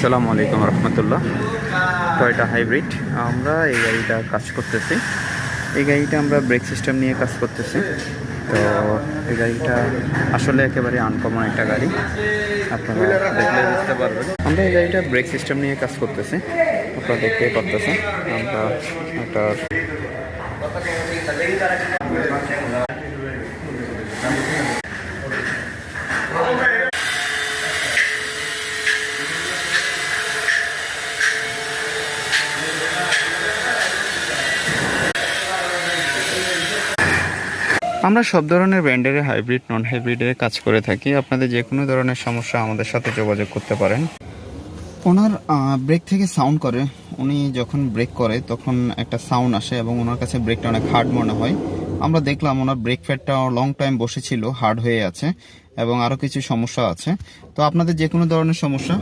আসসালামু আলাইকুম রহমতুল্লাহ। Toyota hybrid আমরা এই গাড়িটা কাজ করতেছি। এই গাড়িটা আমরা ব্রেক সিস্টেম নিয়ে কাজ করতেছি। তো এই গাড়িটা আসলে একেবারে আনকমন একটা গাড়ি, আপনারা দেখলে বুঝতে পারবেন। আমরা এই গাড়িটা ব্রেক সিস্টেম নিয়ে কাজ করতেছি, আপনারা দেখতেই পারতেছেন। আমরা একটা আমরা সব ধরনের ব্র্যান্ডের হাইব্রিড নন হাইব্রিডে কাজ করে থাকি। আপনাদের যে কোনো ধরনের সমস্যা আমাদের সাথে যোগাযোগ করতে পারেন। ওনার ব্রেক থেকে সাউন্ড করে, উনি যখন ব্রেক করে তখন একটা সাউন্ড আসে এবং ওনার কাছে ব্রেকটা অনেক হার্ড মনে হয়। আমরা দেখলাম ওনার ব্রেক প্যাডটা লং টাইম বসেছিল, হার্ড হয়ে আছে এবং আরও কিছু সমস্যা আছে। তো আপনাদের যে কোনো ধরনের সমস্যা